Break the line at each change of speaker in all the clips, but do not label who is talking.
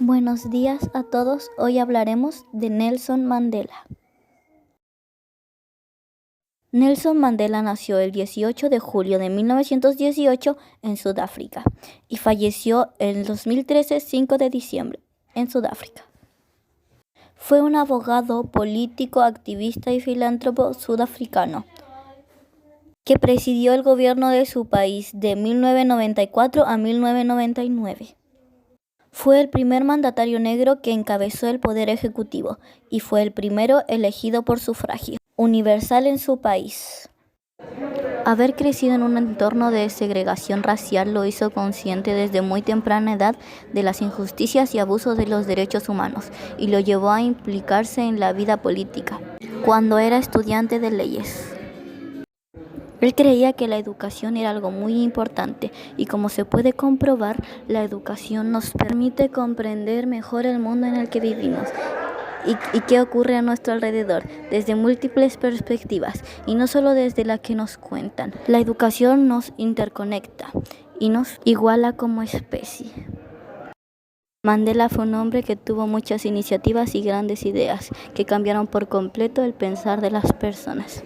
Buenos días a todos. Hoy hablaremos de Nelson Mandela. Nelson Mandela nació el 18 de julio de 1918 en Sudáfrica y falleció el 2013, 5 de diciembre, en Sudáfrica. Fue un abogado, político, activista y filántropo sudafricano que presidió el gobierno de su país de 1994 a 1999. Fue el primer mandatario negro que encabezó el poder ejecutivo y fue el primero elegido por sufragio universal en su país. Haber crecido en un entorno de segregación racial lo hizo consciente desde muy temprana edad de las injusticias y abusos de los derechos humanos y lo llevó a implicarse en la vida política cuando era estudiante de leyes. Él creía que la educación era algo muy importante y como se puede comprobar, la educación nos permite comprender mejor el mundo en el que vivimos y qué ocurre a nuestro alrededor desde múltiples perspectivas y no solo desde la que nos cuentan. La educación nos interconecta y nos iguala como especie. Mandela fue un hombre que tuvo muchas iniciativas y grandes ideas que cambiaron por completo el pensar de las personas.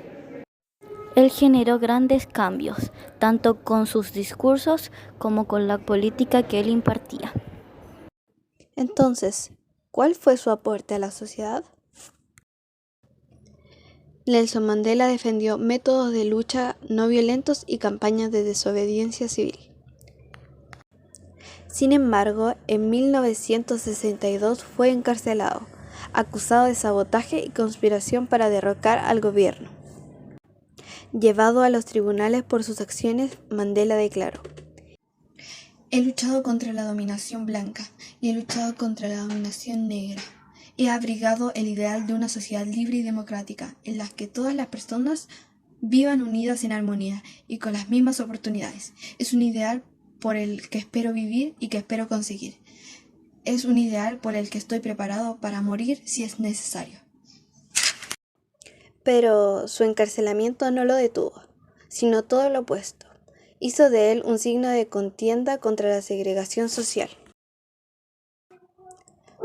Él generó grandes cambios, tanto con sus discursos como con la política que él impartía.
Entonces, ¿cuál fue su aporte a la sociedad? Nelson Mandela defendió métodos de lucha no violentos y campañas de desobediencia civil. Sin embargo, en 1962 fue encarcelado, acusado de sabotaje y conspiración para derrocar al gobierno. Llevado a los tribunales por sus acciones, Mandela declaró: "He luchado contra la dominación blanca y he luchado contra la dominación negra. He abrigado el ideal de una sociedad libre y democrática en la que todas las personas vivan unidas en armonía y con las mismas oportunidades. Es un ideal por el que espero vivir y que espero conseguir. Es un ideal por el que estoy preparado para morir si es necesario". Pero su encarcelamiento no lo detuvo, sino todo lo opuesto. Hizo de él un signo de contienda contra la segregación social,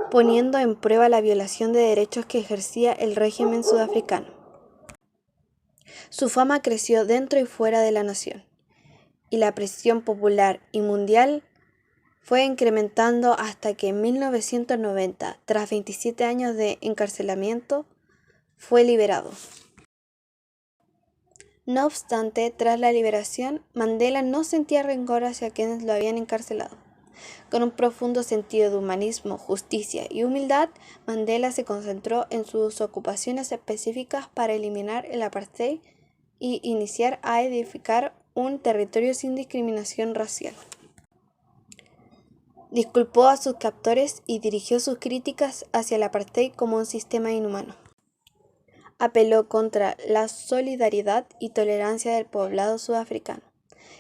poniendo en prueba la violación de derechos que ejercía el régimen sudafricano. Su fama creció dentro y fuera de la nación, y la presión popular y mundial fue incrementando hasta que en 1990, tras 27 años de encarcelamiento, fue liberado. No obstante, tras la liberación, Mandela no sentía rencor hacia quienes lo habían encarcelado. Con un profundo sentido de humanismo, justicia y humildad, Mandela se concentró en sus ocupaciones específicas para eliminar el apartheid y iniciar a edificar un territorio sin discriminación racial. Disculpó a sus captores y dirigió sus críticas hacia el apartheid como un sistema inhumano. Apeló contra la solidaridad y tolerancia del poblado sudafricano,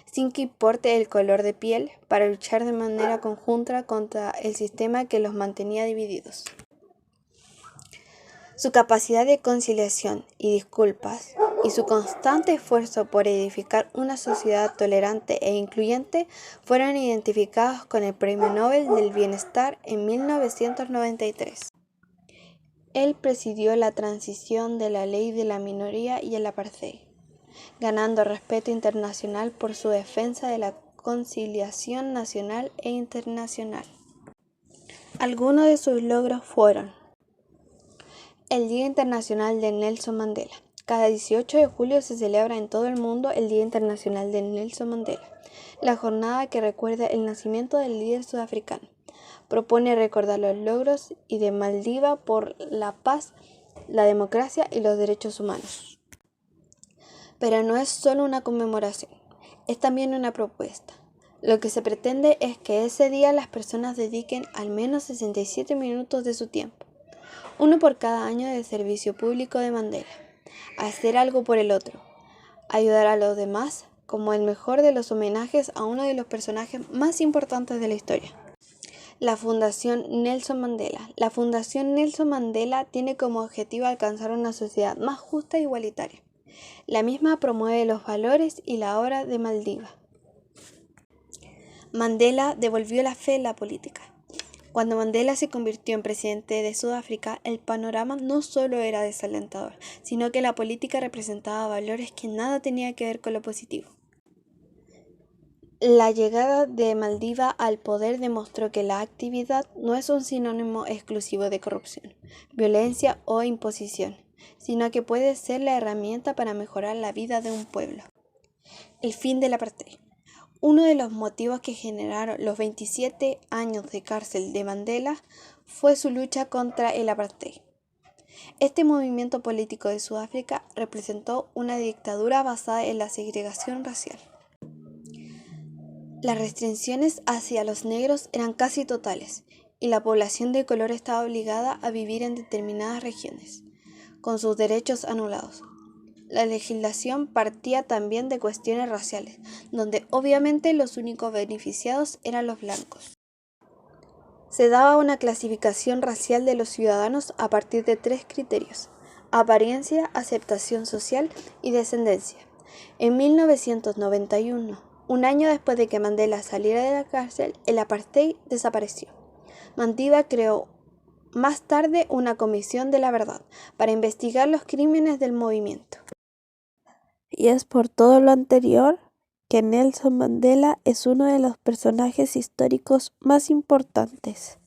sin que importe el color de piel, para luchar de manera conjunta contra el sistema que los mantenía divididos. Su capacidad de conciliación y disculpas y su constante esfuerzo por edificar una sociedad tolerante e incluyente fueron identificados con el Premio Nobel del Bienestar en 1993. Él presidió la transición de la ley de la minoría y el apartheid, ganando respeto internacional por su defensa de la conciliación nacional e internacional. Algunos de sus logros fueron: el Día Internacional de Nelson Mandela. Cada 18 de julio se celebra en todo el mundo el Día Internacional de Nelson Mandela, la jornada que recuerda el nacimiento del líder sudafricano. Propone recordar los logros y de Maldivas por la paz, la democracia y los derechos humanos. Pero no es solo una conmemoración, es también una propuesta. Lo que se pretende es que ese día las personas dediquen al menos 67 minutos de su tiempo, uno por cada año de servicio público de Mandela, a hacer algo por el otro, ayudar a los demás, como el mejor de los homenajes a uno de los personajes más importantes de la historia. La Fundación Nelson Mandela. La Fundación Nelson Mandela tiene como objetivo alcanzar una sociedad más justa e igualitaria. La misma promueve los valores y la obra de Maldivas. Mandela devolvió la fe en la política. Cuando Mandela se convirtió en presidente de Sudáfrica, el panorama no solo era desalentador, sino que la política representaba valores que nada tenía que ver con lo positivo. La llegada de Madiba al poder demostró que la actividad no es un sinónimo exclusivo de corrupción, violencia o imposición, sino que puede ser la herramienta para mejorar la vida de un pueblo. El fin del apartheid. Uno de los motivos que generaron los 27 años de cárcel de Mandela fue su lucha contra el apartheid. Este movimiento político de Sudáfrica representó una dictadura basada en la segregación racial. Las restricciones hacia los negros eran casi totales, y la población de color estaba obligada a vivir en determinadas regiones, con sus derechos anulados. La legislación partía también de cuestiones raciales, donde obviamente los únicos beneficiados eran los blancos. Se daba una clasificación racial de los ciudadanos a partir de 3 criterios: apariencia, aceptación social y descendencia. En 1991, un año después de que Mandela saliera de la cárcel, el apartheid desapareció. Madiba creó más tarde una comisión de la verdad para investigar los crímenes del movimiento.
Y es por todo lo anterior que Nelson Mandela es uno de los personajes históricos más importantes